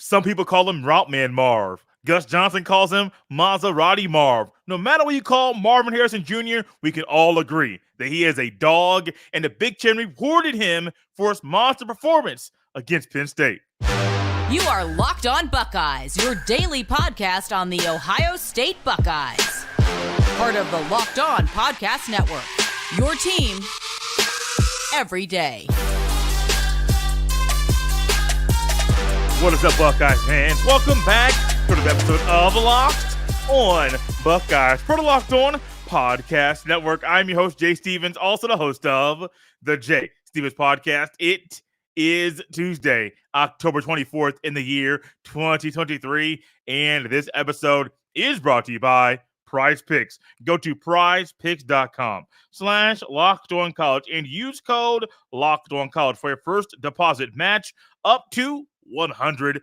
Some people call him Route Man Marv. Gus Johnson calls him Maserati Marv. No matter what you call Marvin Harrison Jr., we can all agree that he is a dog, and the Big Ten rewarded him for his monster performance against Penn State. You are Locked On Buckeyes, your daily podcast on the Ohio State Buckeyes. Part of the Locked On Podcast Network, your team every day. What is up, Buckeye fans? Welcome back to the episode of Locked On Buckeyes for the Locked On Podcast Network. I'm your host, Jay Stevens, also the host of the Jay Stevens Podcast. It is Tuesday, October 24th in the year 2023, and this episode is brought to you by PrizePicks. Go to prizepicks.com/LockedOnCollege and use code LockedOnCollege for your first deposit match up to $100.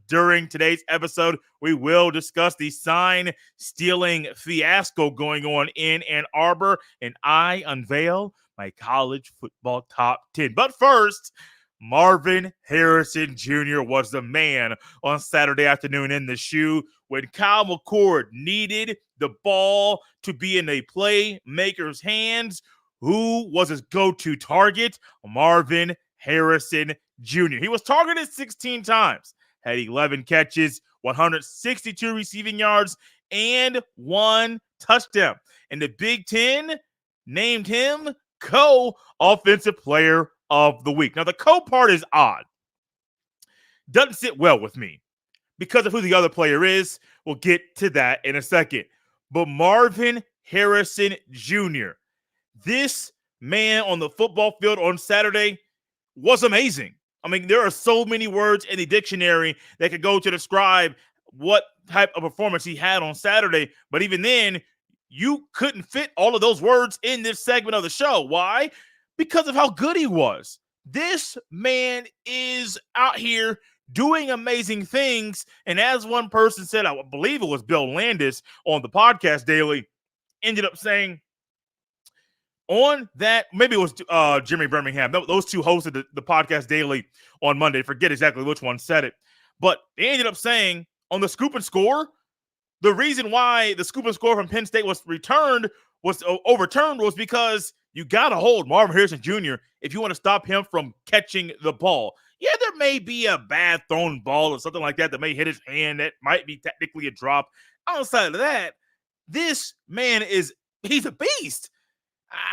During today's episode, we will discuss the sign stealing fiasco going on in Ann Arbor, and I unveil my college football top 10. But first, Marvin Harrison Jr. was the man on Saturday afternoon in the shoe when Kyle McCord needed the ball to be in a playmaker's hands. Who was his go-to target? Marvin Harrison Jr. He was targeted 16 times, had 11 catches, 162 receiving yards, and 1 touchdown. And the Big Ten named him co-offensive player of the week. Now, the co-part is odd. Doesn't sit well with me because of who the other player is. We'll get to that in a second. But Marvin Harrison Jr., this man on the football field on Saturday was amazing. I mean, there are so many words in the dictionary that could go to describe what type of performance he had on Saturday. But even then, you couldn't fit all of those words in this segment of the show. Why? Because of how good he was. This man is out here doing amazing things. And as one person said, I believe it was Bill Landis on the podcast daily, ended up saying, on that, maybe it was Jimmy Birmingham. Those two hosted the podcast daily on Monday. Forget exactly which one said it. But they ended up saying on the scoop and score, the reason why the scoop and score from Penn State was overturned was because you got to hold Marvin Harrison Jr. if you want to stop him from catching the ball. Yeah, there may be a bad thrown ball or something like that may hit his hand. That might be technically a drop. Outside of that, this man he's a beast.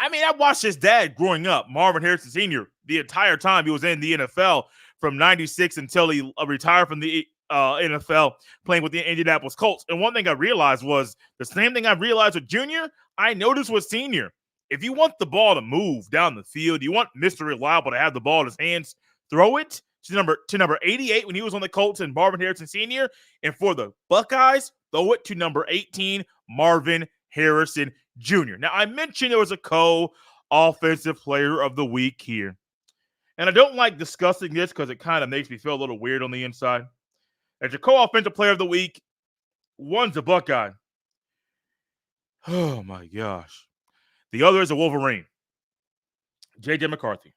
I mean, I watched his dad growing up, Marvin Harrison Sr., the entire time he was in the NFL from 96 until he retired from the NFL playing with the Indianapolis Colts. And one thing I realized was the same thing I realized with Junior, I noticed with Senior. If you want the ball to move down the field, you want Mr. Reliable to have the ball in his hands, throw it to number 88 when he was on the Colts and Marvin Harrison Sr. And for the Buckeyes, throw it to number 18, Marvin Harrison Jr. Now, I mentioned there was a co-offensive player of the week here. And I don't like discussing this because it kind of makes me feel a little weird on the inside. As your co-offensive player of the week, one's a Buckeye. Oh, my gosh. The other is a Wolverine. J.J. McCarthy.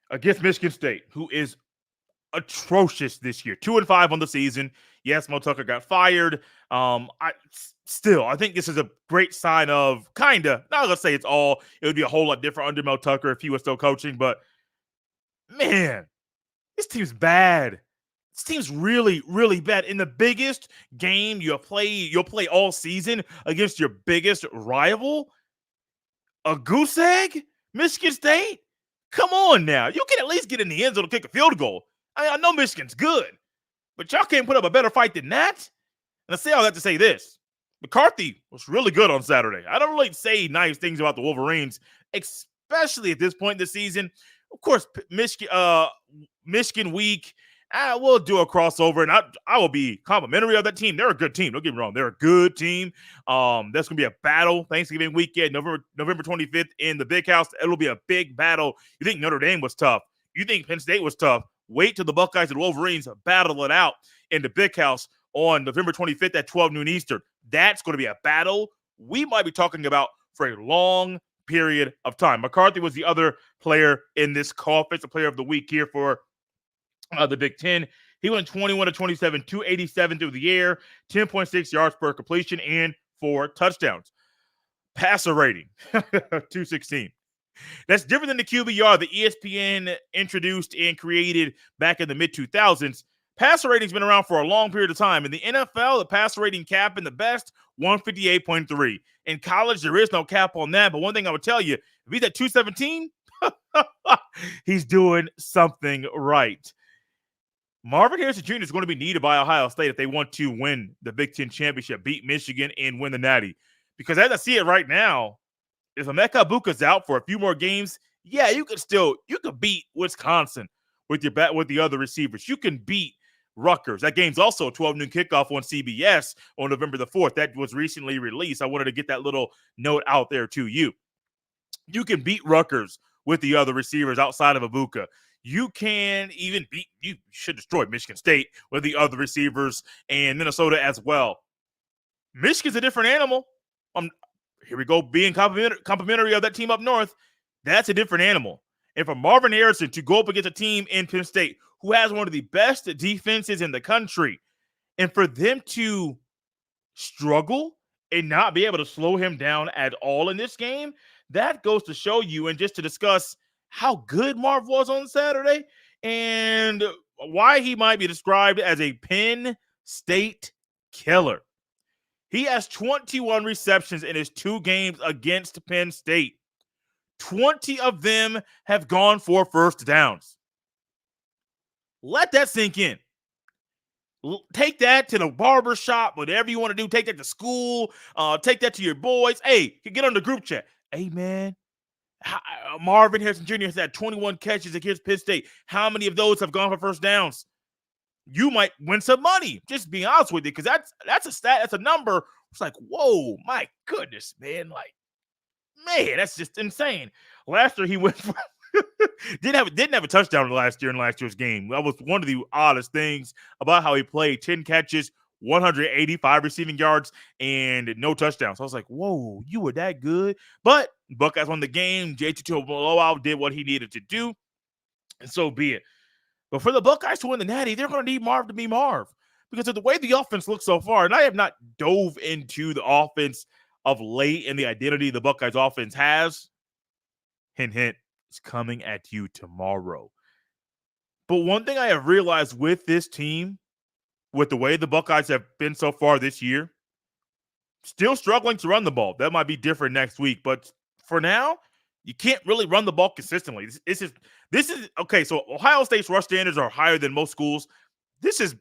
Against Michigan State, who is atrocious this year. 2-5 on the season. Yes, Mo Tucker got fired. I think this is a great sign of not let's say it would be a whole lot different under Mo Tucker if he was still coaching, but man, this team's bad. This team's really, really bad. In the biggest game you'll play all season against your biggest rival, a goose egg, Michigan State? Come on now. You can at least get in the end zone to kick a field goal. I know Michigan's good, but y'all can't put up a better fight than that. And I say all that to say this. McCarthy was really good on Saturday. I don't really say nice things about the Wolverines, especially at this point in the season. Of course, Michigan week, we'll do a crossover, and I will be complimentary of that team. They're a good team. Don't get me wrong. They're a good team. That's going to be a battle Thanksgiving weekend, November 25th in the Big House. It'll be a big battle. You think Notre Dame was tough. You think Penn State was tough. Wait till the Buckeyes and Wolverines battle it out in the Big House on November 25th at 12 noon Eastern. That's going to be a battle we might be talking about for a long period of time. McCarthy was the other player in this co-offensive player of the week here for the Big Ten. He went 21 to 27, 287 through the air, 10.6 yards per completion, and 4 touchdowns. Passer rating, 216. That's different than the QBR that ESPN introduced and created back in the mid-2000s. Passer rating's been around for a long period of time. In the NFL, the passer rating cap in the best, 158.3. In college, there is no cap on that, but one thing I would tell you, if he's at 217, he's doing something right. Marvin Harrison Jr. is going to be needed by Ohio State if they want to win the Big Ten championship, beat Michigan, and win the Natty. Because as I see it right now, if Emeka Ibuka's out for a few more games, yeah, you could beat Wisconsin with the other receivers. You can beat Rutgers. That game's also a 12 noon kickoff on CBS on November the 4th. That was recently released. I wanted to get that little note out there to you. You can beat Rutgers with the other receivers outside of Ibuka. You should destroy Michigan State with the other receivers and Minnesota as well. Michigan's a different animal. Here we go, being complimentary of that team up north. That's a different animal. And for Marvin Harrison to go up against a team in Penn State who has one of the best defenses in the country, and for them to struggle and not be able to slow him down at all in this game, that goes to show you, and just to discuss how good Marv was on Saturday and why he might be described as a Penn State killer. He has 21 receptions in his 2 games against Penn State. 20 of them have gone for first downs. Let that sink in. Take that to the barber shop, whatever you want to do. Take that to school. Take that to your boys. Hey, you get on the group chat. Hey, man, Marvin Harrison Jr. has had 21 catches against Penn State. How many of those have gone for first downs? You might win some money. Just being honest with you, because that's a stat. That's a number. It's like, whoa, my goodness, man. Like, man, that's just insane. Last year he went for didn't have a touchdown in last year's game. That was one of the oddest things about how he played. 10 catches, 185 receiving yards, and no touchdowns. So I was like, whoa, you were that good. But Buckeyes won the game. JT to a blowout, did what he needed to do, and so be it. But for the Buckeyes to win the Natty, they're going to need Marv to be Marv. Because of the way the offense looks so far, and I have not dove into the offense of late and the identity the Buckeyes offense has, hint, hint, it's coming at you tomorrow. But one thing I have realized with this team, with the way the Buckeyes have been so far this year, still struggling to run the ball. That might be different next week, but for now, you can't really run the ball consistently. This is okay. So Ohio State's rush standards are higher than most schools. This is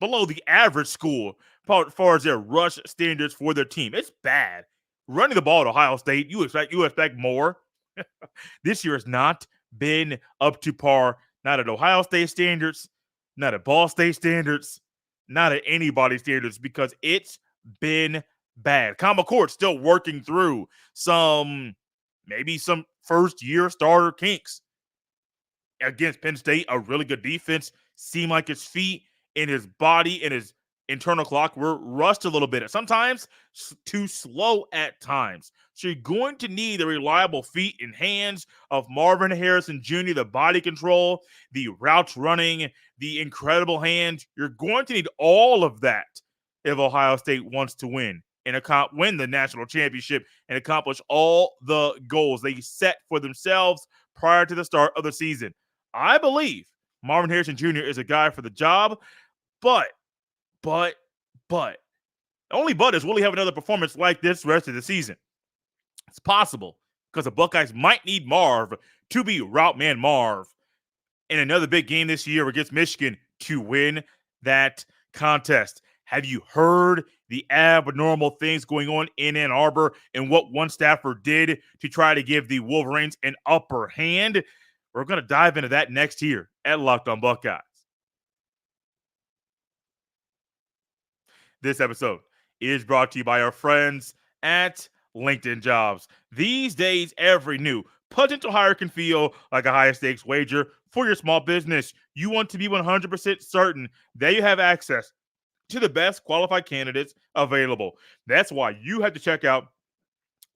below the average school as far as their rush standards for their team. It's bad. Running the ball at Ohio State, you expect more. This year has not been up to par. Not at Ohio State standards, not at Ball State standards, not at anybody's standards, because it's been bad. Kyle McCord's still working through maybe some first-year starter kinks. Against Penn State, a really good defense. Seemed like his feet and his body and his internal clock were rushed a little bit. Sometimes too slow at times. So you're going to need the reliable feet and hands of Marvin Harrison Jr., the body control, the routes running, the incredible hands. You're going to need all of that if Ohio State wants to win and win the national championship and accomplish all the goals they set for themselves prior to the start of the season. I believe Marvin Harrison Jr. is a guy for the job, but the only but is, will he have another performance like this the rest of the season? It's possible, because the Buckeyes might need Marv to be route man Marv in another big game this year against Michigan to win that contest. Have you heard the abnormal things going on in Ann Arbor and what one staffer did to try to give the Wolverines an upper hand? We're going to dive into that next here at Locked On Buckeyes. This episode is brought to you by our friends at LinkedIn Jobs. These days, every new potential hire can feel like a high-stakes wager for your small business. You want to be 100% certain that you have access to the best qualified candidates available. That's why you have to check out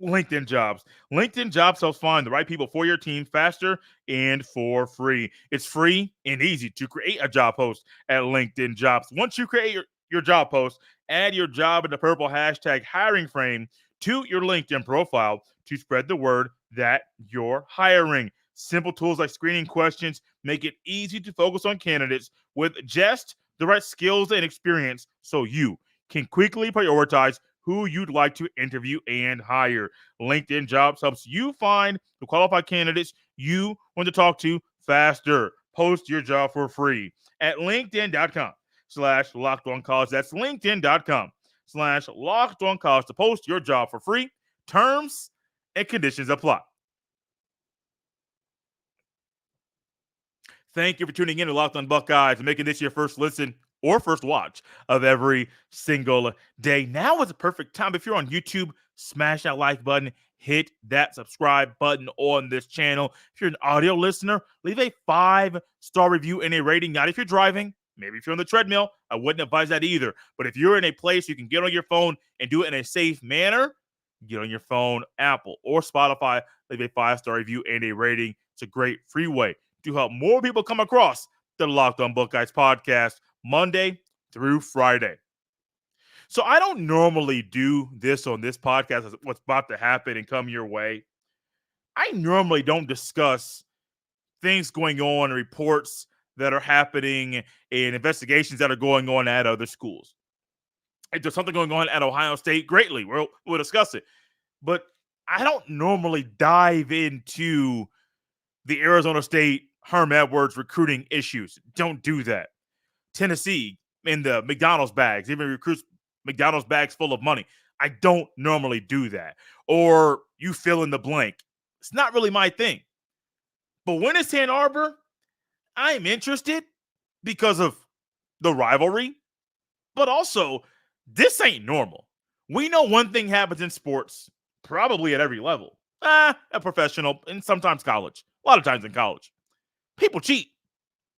LinkedIn Jobs. LinkedIn Jobs helps find the right people for your team faster and for free. It's free and easy to create a job post at LinkedIn Jobs. Once you create your job post, add your job in the purple hashtag hiring frame to your LinkedIn profile to spread the word that you're hiring. Simple tools like screening questions make it easy to focus on candidates with just the right skills and experience so you can quickly prioritize who you'd like to interview and hire. LinkedIn Jobs helps you find the qualified candidates you want to talk to faster. Post your job for free at linkedin.com/lockedoncollege. That's linkedin.com/lockedoncollege to post your job for free. Terms and conditions apply. Thank you for tuning in to Locked on Buckeyes and making this your first listen or first watch of every single day. Now is the perfect time. If you're on YouTube, smash that like button, hit that subscribe button on this channel. If you're an audio listener, leave a 5-star review and a rating. Not if you're driving. Maybe if you're on the treadmill, I wouldn't advise that either. But if you're in a place you can get on your phone and do it in a safe manner, get on your phone, Apple or Spotify, leave a 5-star review and a rating. It's a great free way to help more people come across the Locked on Buckeyes podcast Monday through Friday. So I don't normally do this on this podcast, what's about to happen and come your way. I normally don't discuss things going on and reports that are happening and investigations that are going on at other schools. If there's something going on at Ohio State, greatly, we'll discuss it. But I don't normally dive into the Arizona State Herm Edwards recruiting issues. Don't do that. Tennessee in the McDonald's bags, even recruits McDonald's bags full of money. I don't normally do that. Or you fill in the blank. It's not really my thing. But when it's Ann Arbor, I'm interested because of the rivalry. But also, this ain't normal. We know one thing happens in sports, probably at every level. A professional and sometimes college. A lot of times in college. People cheat.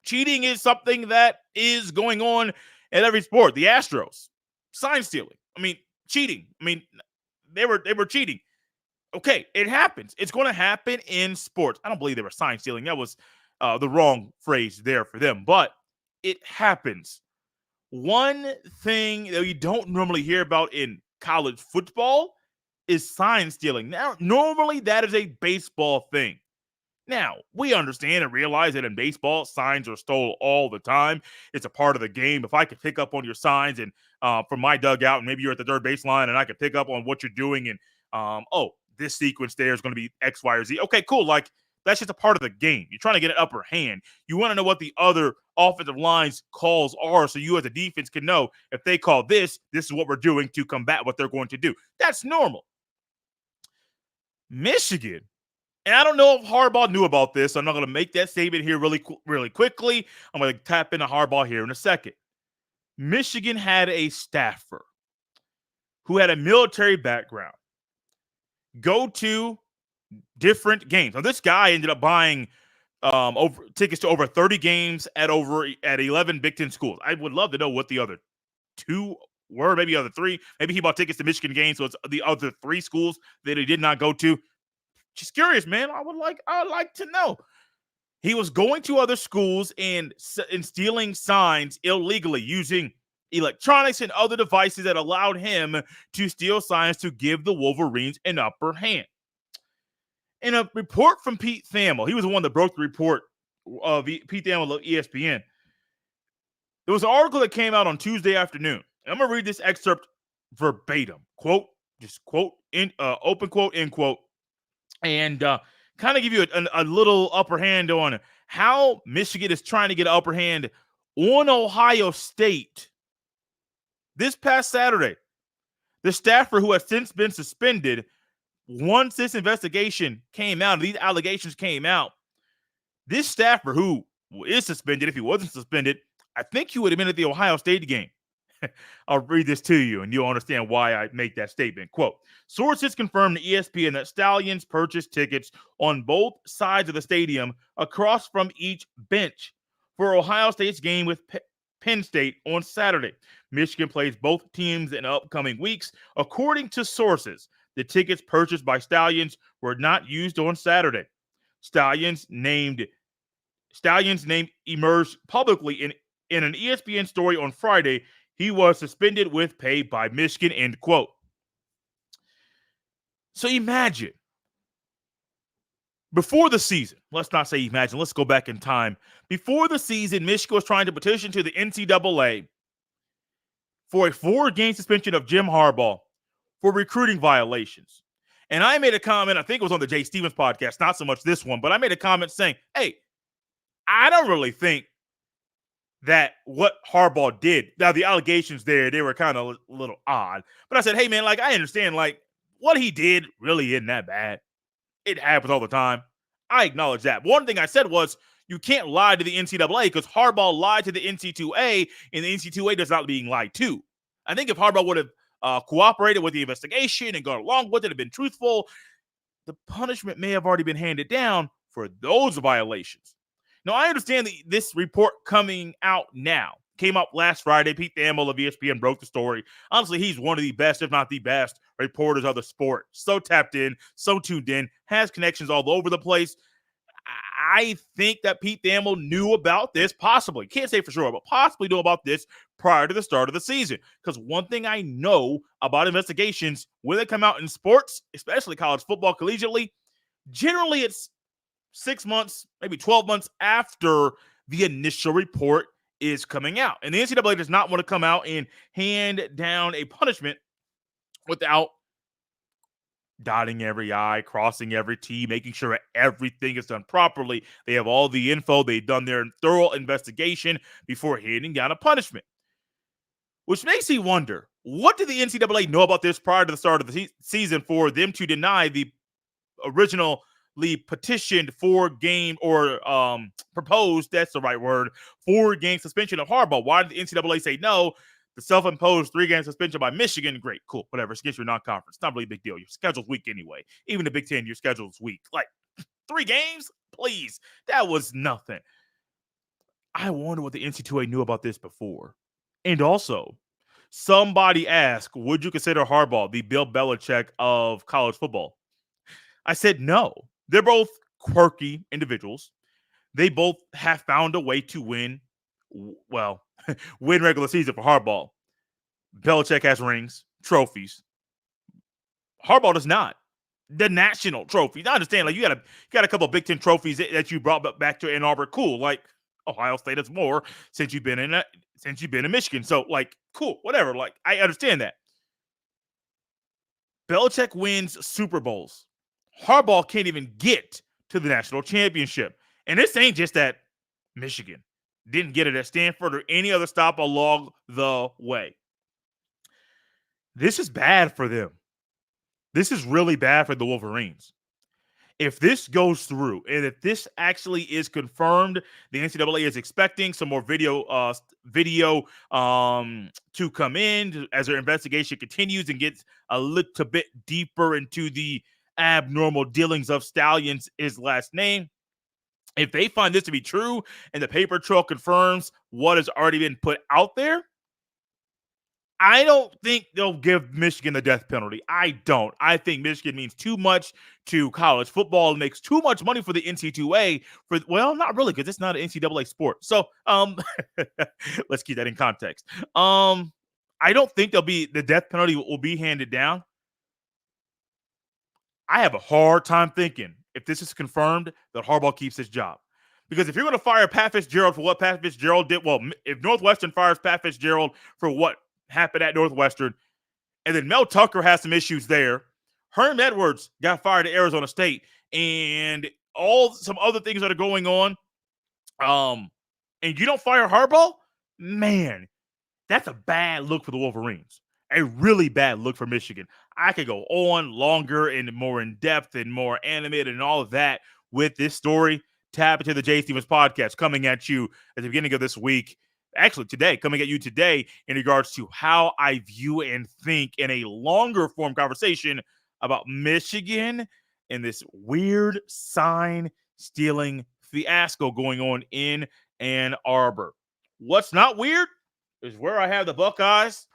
Cheating is something that is going on in every sport. The Astros, sign stealing. Cheating. They were cheating. Okay, it happens. It's going to happen in sports. I don't believe they were sign stealing. That was the wrong phrase there for them, but it happens. One thing that you don't normally hear about in college football is sign stealing. Now, normally that is a baseball thing. Now, we understand and realize that in baseball, signs are stolen all the time. It's a part of the game. If I could pick up on your signs and from my dugout, and maybe you're at the third baseline, and I could pick up on what you're doing, and this sequence there is going to be X, Y, or Z. Okay, cool. Like, that's just a part of the game. You're trying to get an upper hand. You want to know what the other offensive line's calls are so you as a defense can know if they call this is what we're doing to combat what they're going to do. That's normal. Michigan. And I don't know if Harbaugh knew about this, so I'm not going to make that statement here really quickly. I'm going to tap into Harbaugh here in a second. Michigan had a staffer who had a military background go to different games. Now, this guy ended up buying tickets to over 30 games at 11 Big Ten schools. I would love to know what the other two were, maybe other three. Maybe he bought tickets to Michigan games, so it's the other 3 schools that he did not go to. Just curious, man. I would like to know. He was going to other schools and stealing signs illegally using electronics and other devices that allowed him to steal signs to give the Wolverines an upper hand. In a report from Pete Thamel, he was the one that broke the report of Pete Thamel of ESPN. There was an article that came out on Tuesday afternoon. I'm going to read this excerpt verbatim. Quote, just quote, open quote, end quote. And kind of give you a little upper hand on how Michigan is trying to get an upper hand on Ohio State. This past Saturday, the staffer who has since been suspended, once this investigation came out, these allegations came out, this staffer who is suspended, if he wasn't suspended, I think he would have been at the Ohio State game. I'll read this to you, and you'll understand why I make that statement. Quote, sources confirmed to ESPN that Stallions purchased tickets on both sides of the stadium across from each bench for Ohio State's game with Penn State on Saturday. Michigan plays both teams in upcoming weeks. According to sources, The tickets purchased by Stallions were not used on Saturday. Stallions name emerged publicly in an ESPN story on Friday. He was suspended with pay by Michigan, end quote. So imagine, before the season, let's not say imagine, let's go back in time. Before the season, Michigan was trying to petition to the NCAA for a 4-game suspension of Jim Harbaugh for recruiting violations. And I made a comment, I think it was on the Jay Stevens podcast, not so much this one, but I made a comment saying, hey, I don't really think that what Harbaugh did, now the allegations there, they were kind of a little odd. But I said, hey, man, like, I understand, like, what he did really isn't that bad. It happens all the time. I acknowledge that. One thing I said was, you can't lie to the NCAA because Harbaugh lied to the NC2A, and the NC2A does not being lied to. I think if Harbaugh would have cooperated with the investigation and gone along with it and been truthful, the punishment may have already been handed down for those violations. Now, I understand that this report coming out now came up last Friday. Pete Thamel of ESPN broke the story. Honestly, he's one of the best, if not the best, reporters of the sport. So tapped in, so tuned in, has connections all over the place. I think that Pete Thamel knew about this, possibly. Can't say for sure, but possibly knew about this prior to the start of the season. Because one thing I know about investigations, when they come out in sports, especially college football collegiately, generally it's 6 months, maybe 12 months after the initial report is coming out. And the NCAA does not want to come out and hand down a punishment without dotting every I, crossing every T, making sure everything is done properly. They have all the info. They've done their thorough investigation before handing down a punishment. Which makes me wonder, what did the NCAA know about this prior to the start of the season for them to deny the originally petitioned 4-game or proposed, that's the right word, 4-game suspension of Harbaugh? Why did the NCAA say no? The self-imposed 3-game suspension by Michigan, great, cool, whatever. It's against your non-conference. It's not really a big deal. Your schedule's weak anyway. Even the Big Ten, your schedule's weak. Like, 3 games? Please. That was nothing. I wonder what the NC2A knew about this before. And also, somebody asked, would you consider Harbaugh the Bill Belichick of college football? I said no. They're both quirky individuals. They both have found a way to win, well, win regular season for Harbaugh. Belichick has rings, trophies. Harbaugh does not. The national trophies. I understand, like, you got a couple of Big Ten trophies that you brought back to Ann Arbor. Cool. Like, Ohio State has more since you've been in Michigan. So, like, cool, whatever. Like, I understand that. Belichick wins Super Bowls. Harbaugh can't even get to the national championship. And this ain't just that Michigan didn't get it at Stanford or any other stop along the way. This is bad for them. This is really bad for the Wolverines. If this goes through, and if this actually is confirmed, the NCAA is expecting some more video to come in as their investigation continues and gets a little bit deeper into the abnormal dealings of Stallions, his last name. If they find this to be true and the paper trail confirms what has already been put out there, I don't think they'll give Michigan the death penalty. I don't. I think Michigan means too much to college football and makes too much money for the NC2A. Well, not really, because it's not an NCAA sport. So, let's keep that in context. I don't think the death penalty will be handed down. I have a hard time thinking, if this is confirmed, that Harbaugh keeps his job. Because if you're going to fire Pat Fitzgerald for what Pat Fitzgerald did, well, if Northwestern fires Pat Fitzgerald for what happened at Northwestern, and then Mel Tucker has some issues there, Herm Edwards got fired at Arizona State, and some other things that are going on, and you don't fire Harbaugh, man, that's a bad look for the Wolverines. A really bad look for Michigan. I could go on longer and more in depth and more animated and all of that with this story. Tap into the Jay Stevens podcast coming at you at the beginning of this week. Actually, coming at you today in regards to how I view and think in a longer form conversation about Michigan and this weird sign stealing fiasco going on in Ann Arbor. What's not weird is where I have the Buckeyes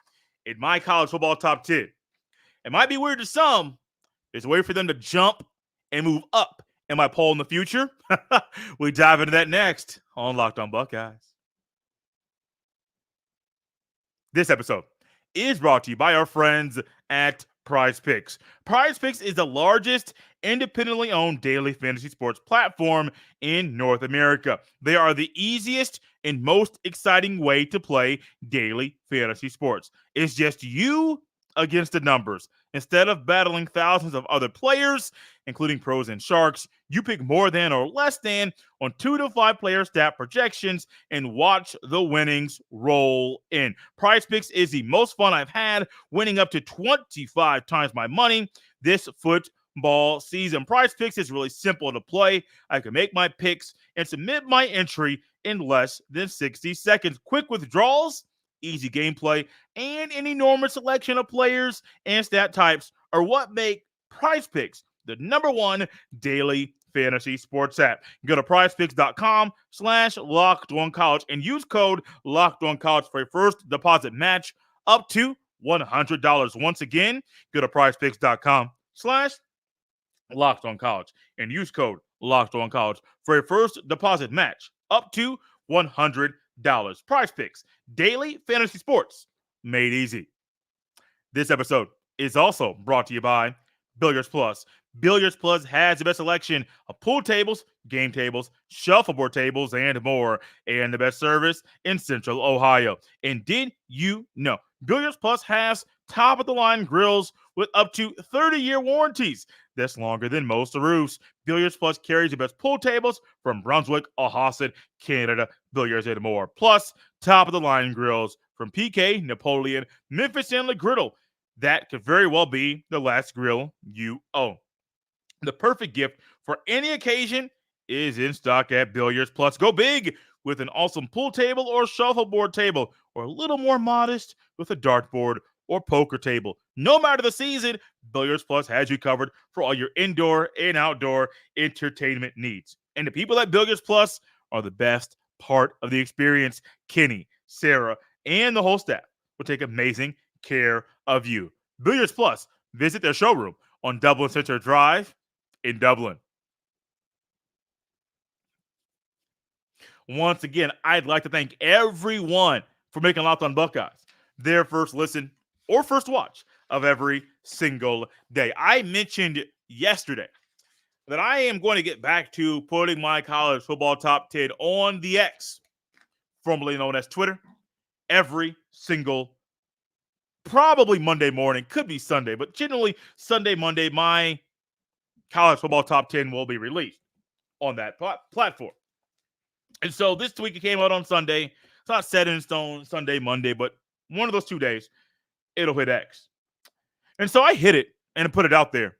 in my college football top 10. It might be weird to some, There's a way for them to jump and move up in my poll in the future. We dive into that next on Locked On Buckeyes. This episode is brought to you by our friends at PrizePicks. PrizePicks is the largest independently owned daily fantasy sports platform in North America. They are the easiest and most exciting way to play daily fantasy sports. It's just you against the numbers. Instead of battling thousands of other players, including pros and sharks, you pick more than or less than on 2 to 5 player stat projections and watch the winnings roll in. PrizePicks is the most fun I've had, winning up to 25 times my money this football season. PrizePicks is really simple to play. I can make my picks and submit my entry in less than 60 seconds. Quick withdrawals, easy gameplay, and an enormous selection of players and stat types are what make PrizePicks the #1 daily fantasy sports app. Go to prizepicks.com/lockedoncollege and use code LOCKEDONCollege for your first deposit match up to $100. Once again, go to prizepicks.com/lockedoncollege and use code LOCKEDONCollege for your first deposit match up to $100. PrizePicks, daily fantasy sports made easy. This episode is also brought to you by Billiards Plus. Billiards Plus has the best selection of pool tables, game tables, shuffleboard tables, and more, and the best service in Central Ohio. And did you know Billiards Plus has top-of-the-line grills with up to 30-year warranties? That's longer than most roofs. Billiards Plus carries the best pool tables from Brunswick, Ahosset, Canada, Billiards, and more. Plus, top-of-the-line grills from PK, Napoleon, Memphis, and Le Griddle. That could very well be the last grill you own. The perfect gift for any occasion is in stock at Billiards Plus. Go big with an awesome pool table or shuffleboard table, or a little more modest with a dartboard or poker table. No matter the season, Billiards Plus has you covered for all your indoor and outdoor entertainment needs. And the people at Billiards Plus are the best part of the experience. Kenny, Sarah, and the whole staff will take amazing care of you. Billiards Plus, visit their showroom on Dublin Center Drive in Dublin. Once again, I'd like to thank everyone for making Locked On Buckeyes their first listen or first watch of every single day. I mentioned yesterday that I am going to get back to putting my college football top 10 on the X, formerly known as Twitter, every single, probably Monday morning, could be Sunday, but generally Sunday, Monday, my college football top 10 will be released on that platform. And so this week it came out on Sunday. It's not set in stone Sunday, Monday, but one of those 2 days, it'll hit X. And so I hit it and put it out there.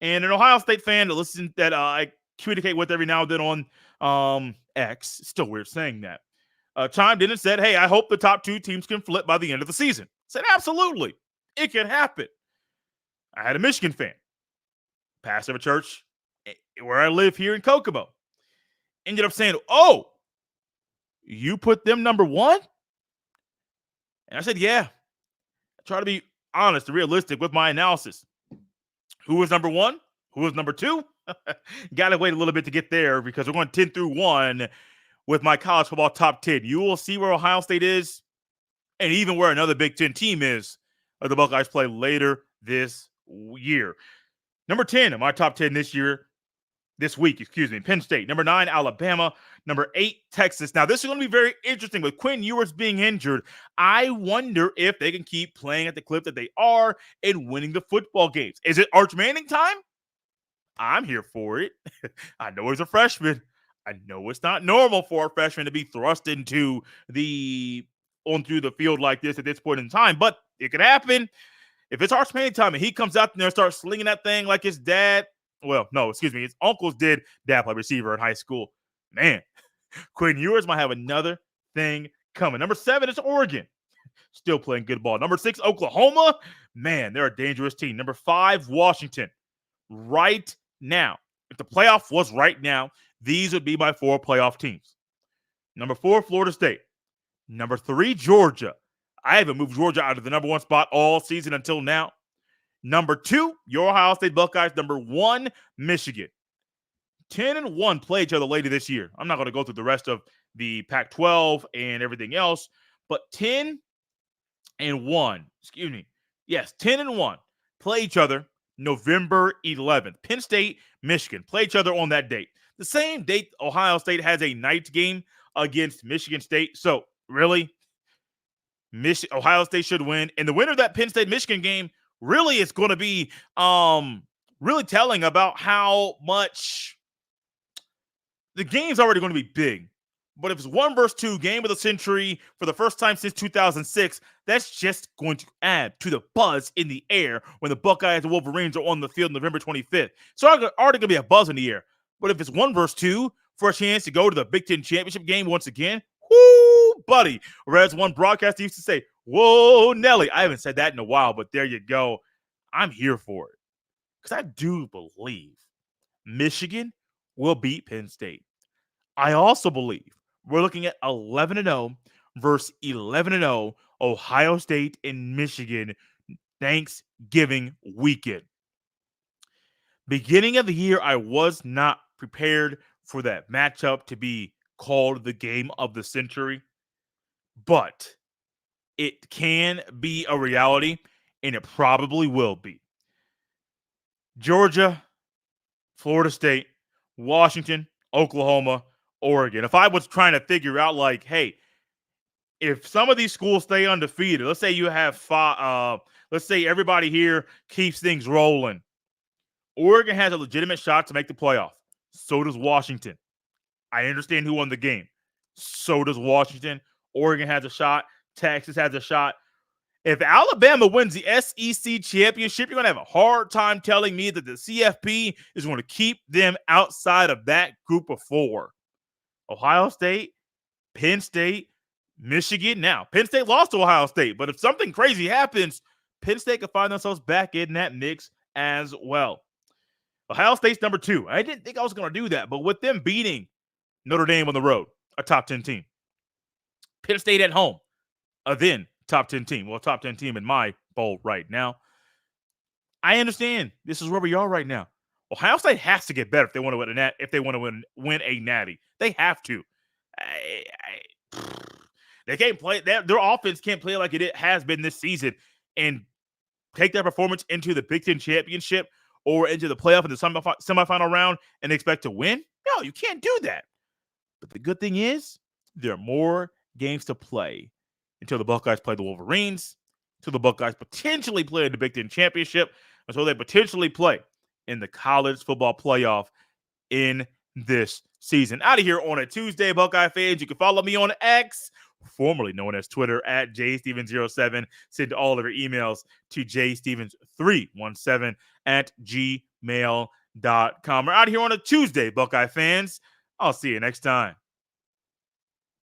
And an Ohio State fan that I communicate with every now and then on X, still weird saying that, chimed in and said, hey, I hope the top 2 teams can flip by the end of the season. I said, absolutely. It can happen. I had a Michigan fan, pastor of a church where I live here in Kokomo, ended up saying, oh, you put them #1? And I said, yeah. I try to be honest and realistic with my analysis. Who was #1? Who was #2? Got to wait a little bit to get there because we're going 10 through 1 with my college football top 10. You will see where Ohio State is and even where another Big Ten team is the Buckeyes play later this year. #10 in my top 10 this week, Penn State. #9, Alabama. #8, Texas. Now, this is going to be very interesting with Quinn Ewers being injured. I wonder if they can keep playing at the clip that they are and winning the football games. Is it Arch Manning time? I'm here for it. I know he's a freshman. I know it's not normal for a freshman to be thrust through the field like this at this point in time, but it could happen. If it's Arch Manning time and he comes out there and starts slinging that thing like his dad, his uncles did. Dad played receiver in high school. Man, Quinn Ewers might have another thing coming. #7 is Oregon. Still playing good ball. #6, Oklahoma. Man, they're a dangerous team. #5, Washington. Right now, if the playoff was right now, these would be my 4 playoff teams. #4, Florida State. #3, Georgia. I haven't moved Georgia out of the #1 spot all season until now. Number 2, your Ohio State Buckeyes. Number 1, Michigan. 10-1 play each other later this year. I'm not going to go through the rest of the Pac-12 and everything else, but 10-1. Excuse me. Yes, 10-1 play each other November 11th. Penn State, Michigan play each other on that date. The same date Ohio State has a night game against Michigan State. So really, Ohio State should win. And the winner of that Penn State-Michigan game really is going to be really telling about how much the game's already going to be big. But if it's 1 versus 2, game of the century for the first time since 2006, that's just going to add to the buzz in the air when the Buckeyes and Wolverines are on the field November 25th. So already going to be a buzz in the air. But if it's 1 versus 2 for a chance to go to the Big Ten championship game once again, whoo, buddy. Or as one broadcaster used to say, whoa, Nelly. I haven't said that in a while, but there you go. I'm here for it. Because I do believe Michigan will beat Penn State. I also believe we're looking at 11-0 versus 11-0 Ohio State and Michigan Thanksgiving weekend. Beginning of the year, I was not prepared for that matchup to be called the game of the century, but it can be a reality, and it probably will be. Georgia, Florida State, Washington, Oklahoma, Oregon. If I was trying to figure out, like, hey, if some of these schools stay undefeated, let's say you have let's say everybody here keeps things rolling. Oregon has a legitimate shot to make the playoff. So does Washington. I understand who won the game. So does Washington. Oregon has a shot. Texas has a shot. If Alabama wins the SEC championship, you're going to have a hard time telling me that the CFP is going to keep them outside of that group of 4. Ohio State, Penn State, Michigan. Now, Penn State lost to Ohio State, but if something crazy happens, Penn State could find themselves back in that mix as well. Ohio State's number 2. I didn't think I was going to do that, but with them beating Notre Dame on the road, a top 10 team. Penn State at home, a then top 10 team. Well, top 10 team in my bowl right now. I understand this is where we are right now. Ohio State has to get better if they want to win a natty. They have to. They can't play. Their offense can't play like it has been this season and take their performance into the Big Ten championship or into the playoff in the semifinal round and expect to win. No, you can't do that. But the good thing is there are more games to play until the Buckeyes play the Wolverines, until the Buckeyes potentially play in the Big Ten championship, until they potentially play in the college football playoff in this season. Out of here on a Tuesday, Buckeye fans. You can follow me on X, formerly known as Twitter, at jstevens07. Send all of your emails to jstevens317@gmail.com. We're out of here on a Tuesday, Buckeye fans. I'll see you next time.